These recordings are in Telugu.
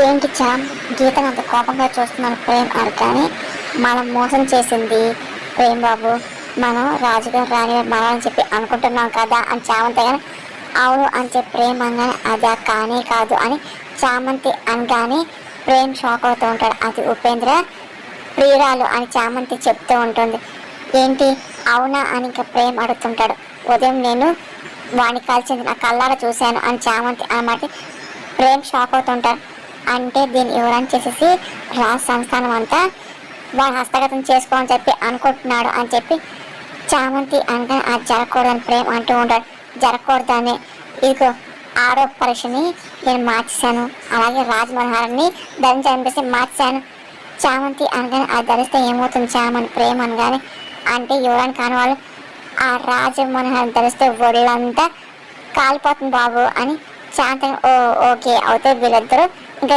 ఏంటి చామ్ గీతను అంత కోపంగా చూస్తున్నాను ప్రేమ్ అని కానీ మనం మోసం చేసింది ప్రేమ్ బాబు. మనం రాజుగారు రాని అని చెప్పి అనుకుంటున్నాం కదా అని చామంతి కానీ అవును అని చెప్పి ప్రేమ్ అనగానే అదా కానీ కాదు అని చామంతి అనగానే ప్రేమ్ షాక్ అవుతూ ఉంటాడు. అది ఉపేంద్ర ప్రియురాలు అని చామంతి చెప్తూ ఉంటుంది. ఏంటి అవునా అని ఇంకా ప్రేమ్ అడుగుతుంటాడు. ఉదయం నేను వాణి కాల్చింది నా కళ్ళారా చూశాను అని చామంతి అన్నమాట ప్రేమ్ షాక్ అవుతుంటాడు. అంటే దీన్ని వివరణ చేసేసి రాజ్ సంస్థానం అంతా వాడు హస్తగతం చేసుకోని చెప్పి అనుకుంటున్నాడు అని చెప్పి చామంతి అనగా అది జరగకూడదని ప్రేమ్ అంటూ ఉంటాడు. జరగకూడదని ఇదిగో ఆరో పరీక్షని నేను మార్చేశాను, అలాగే రాజమనోహరాన్ని ధరించాలనిపిస్తే మార్చాను. చామంతి అనగానే అది ధరిస్తే ఏమవుతుంది చామని ప్రేమ్ అనగానే అంటే యువరాన్ని కాని వాళ్ళు ఆ రాజమనోహరాన్ని ధరిస్తే ఒళ్ళంతా కాలిపోతుంది బాబు అని శాంతం ఓకే అవుతే వీళ్ళిద్దరూ ఇంకా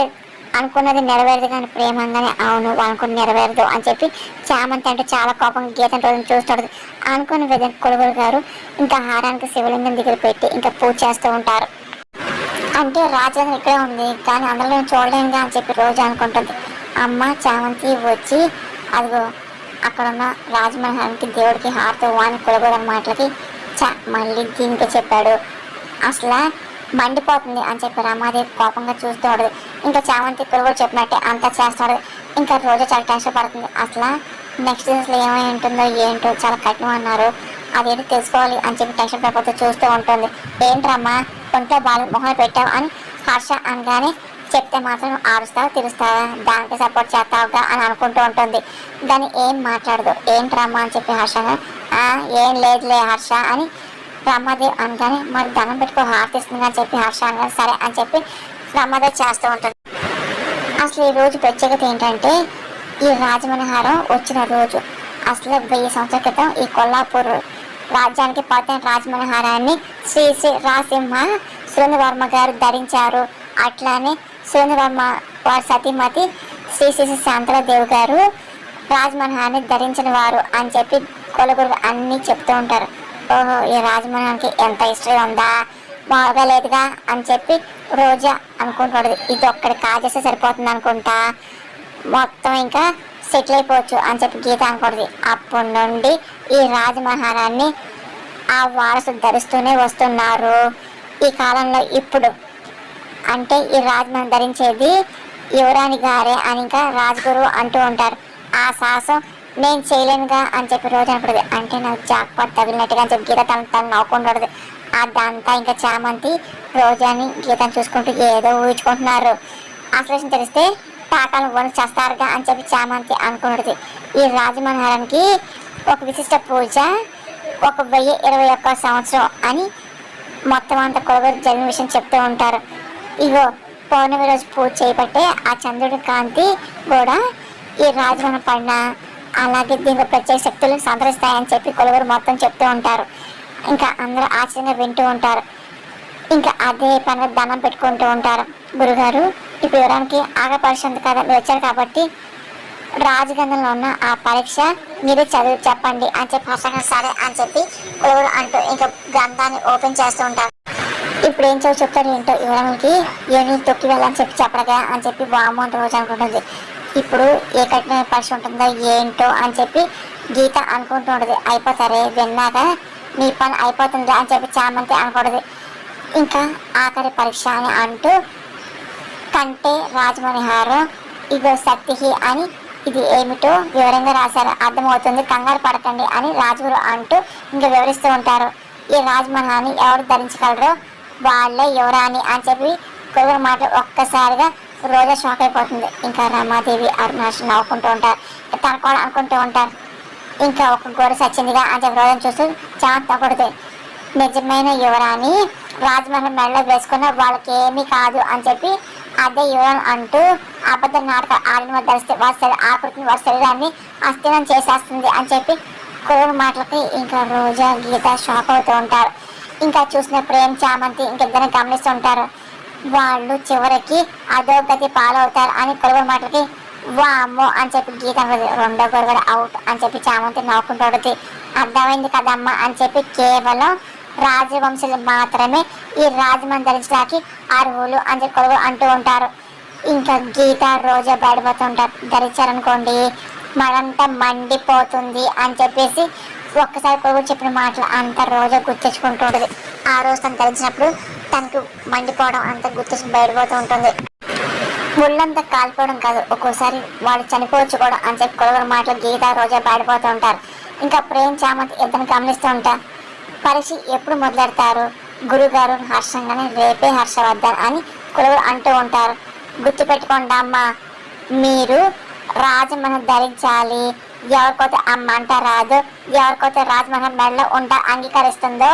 అనుకున్నది నెరవేరదు కానీ ప్రేమంగానే అవును అనుకుని నెరవేరదు అని చెప్పి చామంతి అంటే చాలా కోపం గీతం రోజున చూస్తాడు. అనుకున్న విధంగా కొలుగురు గారు ఇంకా హారానికి శివలింగం దగ్గర పెట్టి ఇంకా పూజ చేస్తూ ఉంటారు. అంటే రాజధాని ఇక్కడే ఉంది కానీ అందరూ చూడలేనుగా అని చెప్పి రోజు అనుకుంటుంది. అమ్మ చామంతి వచ్చి అదిగో అక్కడున్న రాజమహల్కి దేవుడికి హారతో వాని కొలుగురు మాటలకి మళ్ళీ దీనికి చెప్పాడు అసలు మండిపోతుంది అని చెప్పి రమాదేవి కోపంగా చూస్తూ ఉండదు. ఇంకా చామంతి కూడా చెప్పినట్టే అంతా చేస్తాడు. ఇంకా రోజు చాలా టెన్షన్ పడుతుంది. అసలు నెక్స్ట్ అసలు ఏమై ఉంటుందో ఏంటో చాలా కఠినం అన్నారు, అదేంటి తెలుసుకోవాలి అని చెప్పి టెన్షన్ పడిపోతూ చూస్తూ ఉంటుంది. ఏంట్రమ్మా కొంత బాగా మొహం పెట్టావు అని హర్ష అనగానే చెప్తే మాత్రం ఆరుస్తావు తెలుస్తావా దానికి సపోర్ట్ చేస్తావుగా అని అనుకుంటూ ఉంటుంది. దాన్ని ఏం మాట్లాడదు. ఏంట్రమ్మా అని చెప్పి హర్ష ఏం లేదులే హర్ష అని రమాదేవి అనగానే మరి దండం పెట్టుకో హారతిస్తుంది అని చెప్పి హర్ష అనగానే సరే అని చెప్పి రమాదేవి చేస్తూ ఉంటుంది. అసలు ఈ రోజు ప్రత్యేకత ఏంటంటే ఈ రాజమనోహరం వచ్చిన రోజు అసలు 1000 సంవత్సరాల క్రితం ఈ కొల్లాపూర్ రాజ్యానికి పతన రాజమనోహరాన్ని శ్రీ శ్రీ రాసింహ సురేంద్రవర్మ గారు ధరించారు. అట్లానే సురేంద్రవర్మ వారి సతీమతి శ్రీ శ్రీ శాంతలదేవి గారు రాజమనోహరాన్ని ధరించిన వారు అని చెప్పి కొలుగురు అన్నీ చెప్తూ ఉంటారు. ఓహో ఈ రాజమనోహరానికి ఎంత హిస్టరీ ఉందా బాగా లేదుగా అని చెప్పి రోజా అనుకుంటాడు. ఇది ఒక్కడి కాజేస్తే సరిపోతుంది అనుకుంటా మొత్తం ఇంకా సెటిల్ అయిపోవచ్చు అని చెప్పి గీత అనుకుంటుంది. అప్పటి నుండి ఈ రాజమహారాన్ని ఆ వారసులు ధరిస్తూనే వస్తున్నారు. ఈ కాలంలో ఇప్పుడు అంటే ఈ రాజమహల్ ధరించేది యువరాణి గారే అని ఇంకా రాజగురు అంటూ ఉంటారు. ఆ సాహసం నేను చేయలేనుగా అని చెప్పి రోజు అనుకుంటుంది. అంటే నాకు జాక్పాట్ తగిలినట్టుగా అని చెప్పి గీత తను నవ్వుకుంటుంది. అదంతా ఇంకా చామంతి రోజాని గీతను చూసుకుంటూ ఏదో ఊహించుకుంటున్నారు. అసలు తెలిస్తే తాకాలను వణి చేస్తారుగా అని చెప్పి చామంతి అనుకుంటుంది. ఈ రాజమనోహరానికి ఒక విశిష్ట పూజ 1021 సంవత్సరం అని మొత్తం అంతా కొలుగురు జరిగిన విషయం చెప్తూ ఉంటారు. ఇగో పౌర్ణమి రోజు పూజ చేయబట్టే ఆ చంద్రుడి కాంతి కూడా ఈ రాజమహల్ పడిన అలాగే దీనికి ప్రత్యేక శక్తులు సంతరిస్తాయని చెప్పి కొలుగురు మొత్తం చెప్తూ ఉంటారు. ఇంకా అందరూ ఆశ్చర్యంగా వింటూ ఉంటారు. ఇంకా అదే పని దండం పెట్టుకుంటూ ఉంటారు. గురుగారు ఇప్పుడు వివరానికి పరీక్ష ఉంది కదా మీరు వచ్చారు కాబట్టి రాజగంధంలో ఉన్న ఆ పరీక్ష మీరే చదివి చెప్పండి అని చెప్పి హర్షంగా సరే అని చెప్పి కొలుగురు అంటూ ఇంకా గ్రంథాన్ని ఓపెన్ చేస్తూ ఉంటారు. ఇప్పుడు ఏం చదువు చెప్తారు ఏంటో వివరానికి ఏమి తొక్కి వెళ్ళని చెప్పి చెప్పడగా అని చెప్పి వాము అంత రోజు అనుకుంటుంది. ఇప్పుడు ఏ కఠిన పరీక్ష ఉంటుందో ఏంటో అని చెప్పి గీత అనుకుంటూ ఉంటుంది. అయిపోతారే విన్నాక నీ పని అయిపోతుంది అని చెప్పి చామంతి అనకూడదు. ఇంకా ఆఖరి పరీక్ష అని అంటూ కంటే రాజమనోహరం ఇగో సత్యహి అని ఇది ఏమిటో వివరంగా రాశారు అర్థమవుతుంది కంగారు పడకండి అని రాజుగురు అంటూ ఇంకా వివరిస్తూ ఉంటారు. ఈ రాజమనోహరాన్ని ఎవరు ధరించగలరో వాళ్ళే యువరాణి అని చెప్పి కొలుగురు మాటలు ఒక్కసారిగా రోజా షాక్ అయిపోతుంది. ఇంకా రమాదేవి అరుణాష్ నవ్వుకుంటూ ఉంటారు. తను కూడా అనుకుంటూ ఉంటారు. ఇంకా ఒక గోడ సచ్చిందిగా అని చెప్పి రోజాను చూస్తూ చాలా తగ్గకూడదు. నిజమైన యువరాణి రాజమహల్ మెడలో వేసుకున్న వాళ్ళకి ఏమీ కాదు అని చెప్పి అదే యువరాణి అంటూ అబద్ధ నాటక ఆడిన ధరిస్తే వారి ఆకృతిని వారి శరీరాన్ని అస్థిరం చేసేస్తుంది అని చెప్పి కొలుగురు మాటలకి ఇంకా రోజా గీత షాక్ అవుతూ ఉంటారు. ఇంకా చూసిన ప్రేమ్ చామంతి ఇంకిద్దరిని గమనిస్తూ ఉంటారు. వాళ్ళు చివరికి అధోగతి పాలవుతారు అని కొలుగురు మాటలకి వామ్మో అని చెప్పి గీత రెండో గొడవ అవుట్ అని చెప్పి చామంతి నవ్వుకుంటుంది. అర్థమైంది కదమ్మా అని చెప్పి కేవలం రాజవంశులు మాత్రమే ఈ రాజమంది ధరించడానికి అర్హులు అని చెప్పి కొలుగురు అంటూ ఉంటారు. ఇంకా గీత రోజా బయటపోతుంటారు. ధరించారనుకోండి మనంతా మండిపోతుంది అని చెప్పేసి ఒక్కసారి కొడుకు చెప్పిన మాటలు అంత రోజా గుర్తించుకుంటుంటది. ఆ రోజు తను ధరించినప్పుడు తనకు మండిపోవడం అంతా గుర్తించి బయటపోతూ ఉంటుంది. ఒళ్ళంతా కాలిపోవడం కాదు, ఒక్కోసారి వాళ్ళు చనిపోవచ్చు కూడా అని చెప్పి కొడుకుల మాటలు గీత రోజా బయటపోతూ ఉంటారు. ఇంకా ప్రేమ్ చామంతి ఇద్దరిని గమనిస్తూ ఉంటారు. పరీక్ష ఎప్పుడు మొదలెడతారు గురుగారు హర్షంగానే రేపే హర్షవర్ధన్ అని కొడుకులు అంటూ ఉంటారు. గుర్తుపెట్టుకోండి అమ్మ, మీరు రాజమహల్ ధరించాలి. ఎవరికైతే అమ్మ అంట రాదు, ఎవరికైతే రాజమహల్ మెడలో అంగీకరిస్తుందో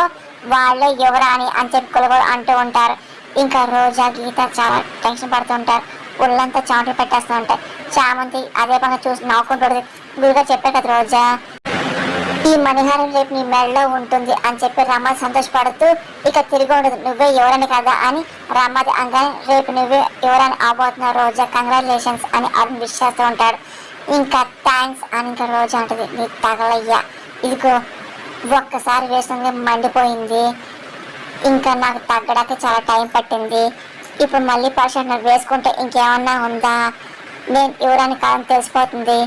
వాళ్ళే యువరాణి అని చెప్పి కొడుకులు అంటూ ఉంటారు. ఇంకా రోజా గీత చాలా టెన్షన్ పడుతూ ఉంటారు. ఒళ్ళంతా చాట్లు పెట్టేస్తూ ఉంటాయి. చామంతి అదే పని చూసి నవ్వుకుంటుంది. గురుగా చెప్పే కదా రోజా, ఈ మణిహారం రేపు నీ మెడలో ఉంటుంది అని చెప్పి రమ సంతోషపడుతూ ఇక తిరిగి ఉండదు, నువ్వే ఎవరని కదా అని రమ్మది అనగానే రేపు నువ్వే ఎవరని అవబోతున్నావు రోజా, కంగ్రాచులేషన్స్ అని అరుణ్ విష్ చేస్తూ ఉంటాడు. ఇంకా థ్యాంక్స్ అని ఇంకా రోజా ఉంటుంది. నీ తగలయ్యా, ఇదిగో ఒక్కసారి వేసింది మండిపోయింది, ఇంకా నాకు తగ్గడానికి చాలా టైం పట్టింది. ఇప్పుడు మళ్ళీ పర్సెంట్ వేసుకుంటే ఇంకేమన్నా ఉందా, నేను ఎవరని కాదని తెలిసిపోతుంది.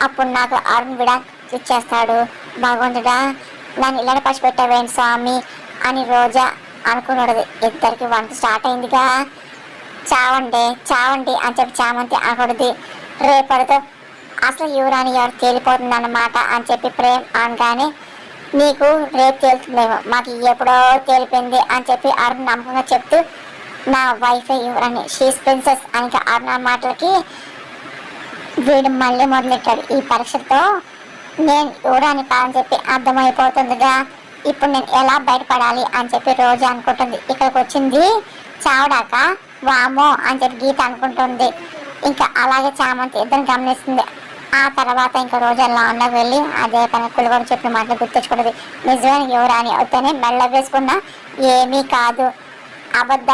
అప్పుడు నాకు అరుణ్ విడా ఇచ్చేస్తాడు. భగవంతుడా నన్ను ఇలానే పసిపెట్టావేంటి స్వామి అని రోజా అనుకున్నాడు. ఇద్దరికి వంట స్టార్ట్ అయిందిగా, చావండి చావండి అని చెప్పి చామంతి అనకూడదు. రేపటితో అసలు యువరాని ఎవరు తేలిపోతుంది అన్నమాట అని చెప్పి ప్రేమ్ అనగానే నీకు రేపు తేలుతుందేమో, మాకు ఎప్పుడో తేలిపోయింది అని చెప్పి అరుణ్ నమ్మకంగా చెప్తూ నా వైఫ్ యువరాని షీస్ ప్రిన్సెస్ అని అరుణ్ మాటలకి వీడు మళ్ళీ మొదలెట్టాడు. ఈ పరీక్షతో నేను యువరాని కాదని చెప్పి అర్థమైపోతుందిగా, ఇప్పుడు నేను ఎలా బయటపడాలి అని చెప్పి రోజా అనుకుంటుంది. ఇక్కడికి వచ్చింది చావడాక వామో అని చెప్పి గీత అనుకుంటుంది. ఇంకా అలాగే చామంతి ఇద్దరిని గమనిస్తుంది. ఆ తర్వాత ఇంకా రోజా లాన్లోకి వెళ్ళి అదే పని కులగొని చెప్పిన మాటలు గుర్తించుకుంటుంది. నిజమైన యువరాని అవుతానే మెల్ల వేసుకున్నా ఏమీ కాదు, అబద్ధ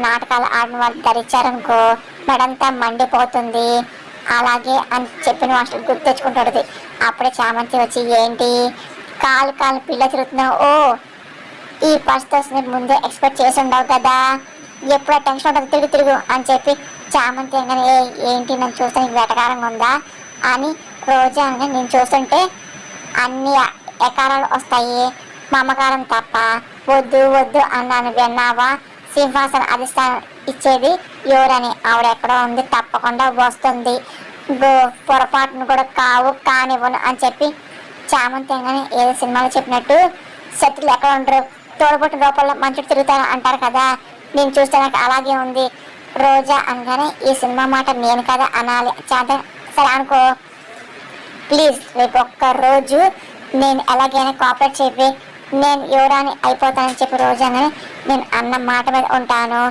నాటకాలు ఆడిన వాళ్ళు ధరించారనుకో మెడంతా మండిపోతుంది అలాగే అని చెప్పిన మాటలు గుర్తించుకుంటుంది. అప్పుడే చామంతి వచ్చి ఏంటి కాలు కాలు పిల్ల తిరుగుతున్నావు, ఓ ఈ పరిస్థితి ముందే ఎక్స్పెక్ట్ చేసి ఉండవు కదా, ఎప్పుడో టెన్షన్ ఉంటుంది తిరుగు తిరుగు అని చెప్పి చామంతి అనగానే ఏంటి నన్ను చూస్తే నీకు వెటకారంగా ఉందా అని రోజా అని నేను చూస్తుంటే అన్ని ఎకారాలు వస్తాయి, మమకారం తప్ప, వద్దు వద్దు అన్నాను విన్నావా, సింహాసనం అధిష్టానం ఇచ్చేది ఎవరని, ఆవిడ ఎక్కడో ఉంది తప్పకుండా వస్తుంది, పొరపాటును కూడా కానివ్వను అని చెప్పి చామంతి అనగానే ఏదో సినిమాలో చెప్పినట్టు శత్రులు ఎక్కడ ఉండరు తోడబుట్టిన రూపంలో మంచుడు తిరుగుతారు అంటారు కదా, నేను చూస్తే నాకు అలాగే ఉంది రోజా అనగానే ఈ సినిమా మాట నేను కదా అనాలి, చాలా సరే అనుకో ప్లీజ్ రేపు ఒక్కరోజు నేను ఎలాగైనా కోఆపరేట్ చెప్పి నేను ఎవరాని అయిపోతానని చెప్పి రోజు అనగానే నేను అన్న మాట మీద ఉంటాను,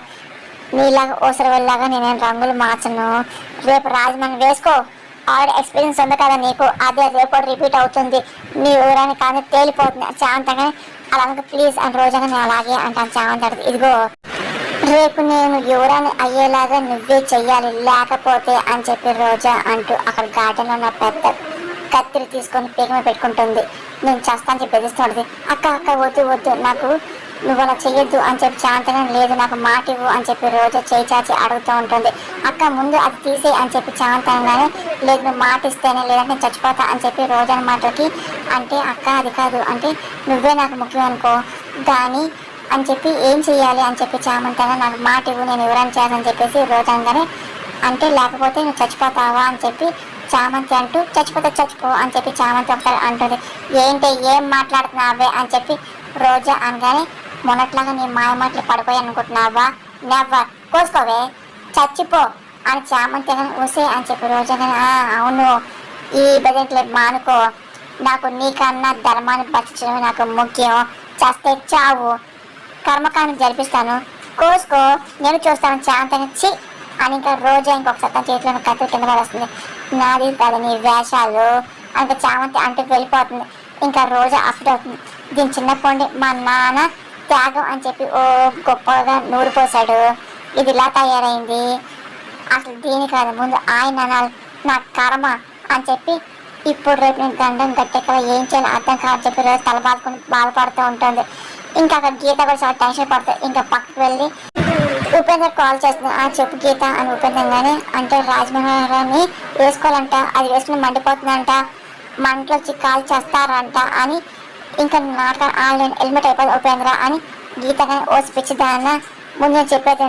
నీలాగా ఓసరి వెళ్ళలాగా నేను రంగులు మార్చను, రేపు రాజమండ్రి వేసుకో ఆల్రెడీ ఎక్స్పీరియన్స్ ఉంది కదా నీకు, అదే రేపు రిపీట్ అవుతుంది, నీ ఊరాని కానీ తేలిపోతుంది చావంతగానే అలా ప్లీజ్ అని రోజాగా నేను అలాగే అంటాను. చావంత ఇదిగో రేపు నేను యువరాని అయ్యేలాగా నువ్వే చెయ్యాలి లేకపోతే అని చెప్పి రోజా అంటూ అక్కడ గార్డెన్లో ఉన్న పెద్ద కత్తిరి తీసుకొని పీకమ పెట్టుకుంటుంది. నేను చేస్తాను చెప్పి బెదిరిస్తుంది. అక్క అక్క వద్దు వద్దు నాకు నువ్వు అలా చెయ్యొద్దు అని చెప్పి శాంతంగా లేదు నాకు మాట ఇవ్వు అని చెప్పి రోజా చేయి చాచి అడుగుతూ ఉంటుంది. అక్క ముందు అది తీసే అని చెప్పి శాంతంగానే లేదు నువ్వు మాట ఇస్తేనే లేదంటే నేను చచ్చిపోతా అని చెప్పి రోజా మాటకి అంటే అక్క అది కాదు అంటే నువ్వే నాకు ముఖ్యం అనుకో కానీ అని చెప్పి ఏం చెయ్యాలి అని చెప్పి చామంతంగా నాకు మాట ఇవ్వు నేను ఎవరైనా చేయాలని చెప్పేసి రోజంగానే అంటే లేకపోతే నువ్వు చచ్చిపోతావా అని చెప్పి చామంతి అంటూ చచ్చిపో అని చెప్పి చామంతి ఒకసారి అంటుంది. ఏంటి ఏం మాట్లాడుతున్నావే అని చెప్పి రోజా అనగానే మొన్నట్లాగా నీ మాయ మాటలు పడిపోయి అనుకుంటున్నావా, నెవ్వర్ కోసుకోవే చచ్చిపో అని చామంతి ఊసే అని చెప్పి రోజా అవును ఈ బెదింట్లు మానుకో, నాకు నీకన్నా ధర్మాన్ని బతించడమే నాకు ముఖ్యం, చస్తే చావు కర్మకాండం జరిపిస్తాను కోసుకో నేను చూస్తాను చామంతి చి అని ఇంకా రోజా ఇంకొకసారి తన చేతిలో కత్తి కింద పడేస్తుంది. నాది కాదు నీ వేషాలు ఇంకా చామంతి అంటూ వెళ్ళిపోతుంది. ఇంకా రోజా అఫ్ట్ అవుతుంది. దీని చిన్నప్పటి మా నాన్న త్యాగం అని చెప్పి ఓ గొప్పగా నూరు పోసాడు, ఇది ఇలా తయారైంది అసలు దీని కాదు ముందు ఆయన అనాలి నా కర్మ అని చెప్పి ఇప్పుడు రేపు నేను దండం గట్టెక్కడ ఏం చేయాలి అర్థం కాదని చెప్పి రోజు తల బాదుకుని బాధపడుతూ ఉంటుంది. ఇంకా అక్కడ గీత కూడా చాలా టెన్షన్ పడుతుంది. ఇంకా పక్కకు వెళ్ళి ఉపేంద్ర కాల్ చేస్తుంది. ఆ చెప్పు గీత అని ఉపేంద్రంగానే అంటే రాజమహేంద్రని వేసుకోవాలంట, అది వేసుకుని మండిపోతుందంట, మంటలో వచ్చి కాల్ చేస్తారంట అని ఇంకా నాటకం ఆన్లైన్ హెల్మెట్ అయిపోతుంది ఉపేంద్ర అని గీత కానీ ఓ పిచ్చి దాన్న ముందు నేను చెప్పేది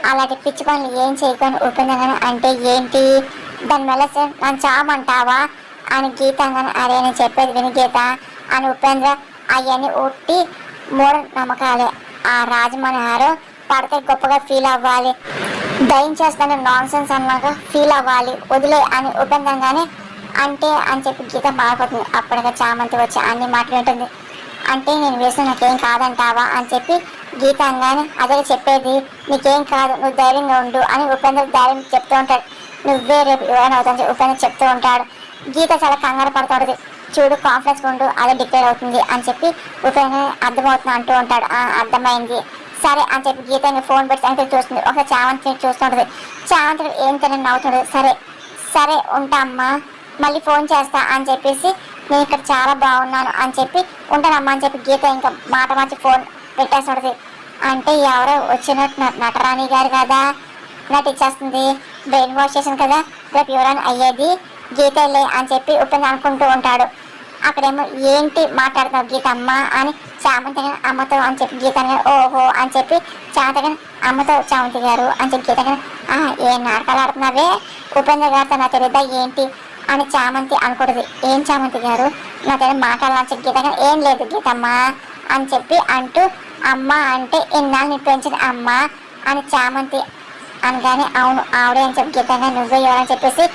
అలాంటి పిచ్చి పనులు ఏం చేయకొని ఉపేంద్ర కానీ అంటే ఏంటి దాని మెలసే నన్ను చామంటావా అని గీత కానీ అరే నేను చెప్పేది విని గీత అని ఉపేంద్ర అవన్నీ ఉట్టి మూఢ నమ్మకాలే. ఆ రాజమనోహర్ పడితే గొప్పగా ఫీల్ అవ్వాలి, దయించేస్తాను నాన్ సెన్స్ అన్నాక ఫీల్ అవ్వాలి, వదిలే అని ఉపేంద్రంగానే అంటే అని చెప్పి గీత మారిపోతుంది. అప్పటిగా చామంతి వచ్చి అన్ని మాట్లాడుతుంది. అంటే నేను వేసిన నాకేం కాదంటావా అని చెప్పి గీత అనగానే అదే చెప్పేది నీకేం కాదు, నువ్వు ధైర్యంగా ఉండు అని ఉపేంద్ర ధైర్యం చెప్తూ ఉంటాడు. నువ్వే రేపు ఎవరైనా అవుతాను ఉపేంద్ర చెప్తూ ఉంటాడు. గీత చాలా కంగారు పడుతుంది. చూడు కాన్ఫిడెన్స్ ఉండు అదే డిక్లేర్ అవుతుంది అని చెప్పి ఉపేంద్ర అర్థమవుతుంది అంటూ ఉంటాడు. అర్థమైంది సరే అని చెప్పి గీత ఫోన్ పెట్టి అంటే చూస్తుంది. ఒకసారి చామంతి చూస్తుంటుంది. చామంతి ఏం తినని నవ్వుతుంది. సరే సరే ఉంటా అమ్మా, మళ్ళీ ఫోన్ చేస్తా అని చెప్పేసి నేను ఇక్కడ చాలా బాగున్నాను అని చెప్పి ఉంటానమ్మా అని చెప్పి గీత ఇంకా మాట మార్చి ఫోన్ పెట్టేస్తుంది. అంటే ఎవరో వచ్చినట్టు నటరాణి గారు కదా నటిచ్చేస్తుంది, బ్రెయిన్ వాష్ చేసింది కదా, రేపు ఎవరైనా అయ్యేది గీతలే అని చెప్పి ఉపేంద్ర అనుకుంటూ ఉంటాడు. అక్కడేమో ఏంటి మాట్లాడుతున్నావు గీత అమ్మ అని చామంతి అమ్మతో అని చెప్పి గీత ఓహో అని చెప్పి చామంతి అమ్మతో చామంతి గారు అని చెప్పి గీత ఏం నాటకాలు ఆడుతున్నావే ఉపేంద్ర గారితో నాకు తెలియదా ఏంటి అని చామంతి అనుకుంటుంది. ఏం చామంతి గారు నాతో మాట్లాడాలని చెప్పి గీత ఏం లేదు గీతమ్మ అని చెప్పి అంటూ అమ్మ అంటే ఇన్నాళ్ళు నీ పెంచిన అమ్మ అని చామంతి అనగానే అవును ఆవిడే అని చెప్పి గీత నువ్వే ఎవరని చెప్పేసి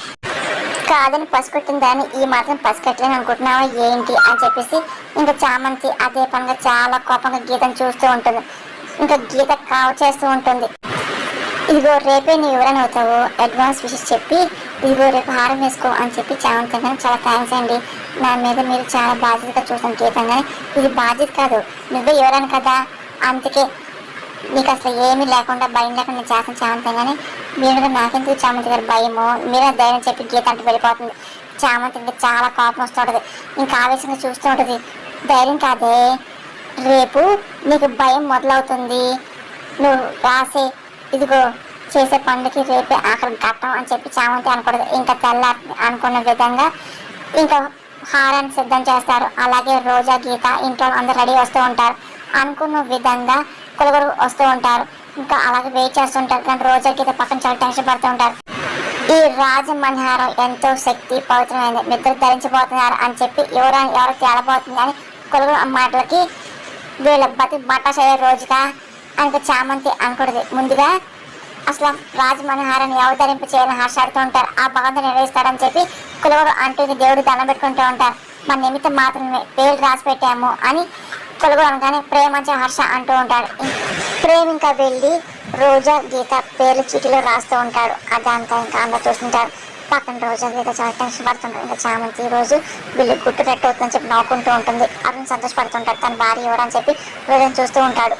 కాదని పసిగట్టిన దాన్ని ఈ మాత్రం పసిగట్టలేని అనుకుంటున్నావా ఏంటి అని చెప్పేసి ఇంకా చామంతి అదే పనిగా చాలా కోపంగా గీతను చూస్తూ ఉంటుంది. ఇంకా గీత కావు చేస్తూ ఉంటుంది. ఇదిగో రేపే నీ ఎవరైనా అవుతావు అడ్వాన్స్ విషెస్ చెప్పి ఇదిగో రేపు హారం వేసుకో అని చెప్పి చామంతి చాలా థ్యాంక్స్ అండి, నా మీద మీరు చాలా బాధ్యతగా చూసాను గీతంగానే ఇది బాధ్యత కాదు నువ్వే ఎవరైనా కదా అందుకే నీకు అసలు ఏమీ లేకుండా భయం లేకుండా నేను చేస్తాను చామంతి కానీ మీరు నాకెందుకు చామంతి గారు భయము మీరే ధైర్యం చెప్పి గీత అంటే వెళ్ళిపోతుంది. చామంతి ఇంకా చాలా కోపం వస్తుంటుంది. ఇంకా ఆవేశంగా చూస్తూ ఉంటుంది. ధైర్యం కాదే రేపు నీకు భయం మొదలవుతుంది, నువ్వు రాసే ఇదిగో చేసే పనులకి రేపే ఆఖరి ఘట్టం అని చెప్పి చామంతి అనకూడదు. ఇంకా తెల్లారి అనుకున్న విధంగా ఇంకా హారాన్ని సిద్ధం చేస్తారు. అలాగే రోజా గీత ఇంట్లో అందరు రెడీ వస్తూ ఉంటారు. అనుకున్న విధంగా కొలుగురు వస్తూ ఉంటారు. ఇంకా అలాగే వెయిట్ చేస్తుంటారు. కానీ రోజా గీత పక్కన చాలా టెన్షన్ పడుతూ ఉంటారు. ఈ రాజమణిహారం ఎంతో శక్తి పవిత్రమైనది, నిద్ర ధరించబోతున్నారు అని చెప్పి ఎవరు తేలబోతుంది అని కొలుగురు మాటలకి వీళ్ళ బట్టాశయ్యే రోజుగా అని చామంతి అనకూడదు. ముందుగా అసలు రాజమనోహరాన్ని ఎవరు ధరింపు చేయాలని హర్షాడుతూ ఉంటారు. ఆ భగవంతుని నిర్వహిస్తారని చెప్పి కొలువురు అంటూ దేవుడు దండం పెట్టుకుంటూ ఉంటారు. మన నిమిత్తం మాత్రమే పేరు రాసి పెట్టాము అని కొలువురు అనగానే ప్రేమ హర్ష అంటూ ఉంటాడు. ప్రేమ ఇంకా వెళ్ళి రోజా గీత పేర్లు చీటిలో రాస్తూ ఉంటాడు. అదంతా ఇంకా అందరూ చూస్తుంటారు. పక్కన రోజా గీత చాలా టెన్షన్ పడుతుంటారు. ఇంకా చామంతి రోజు వీళ్ళు గుట్టు పెట్టవుతుందని చెప్పి నవ్వుకుంటూ ఉంటుంది. అరుణ్ సంతోషపడుతుంటాడు. తన భార్య ఎవరని చెప్పి రోజుని చూస్తూ ఉంటాడు.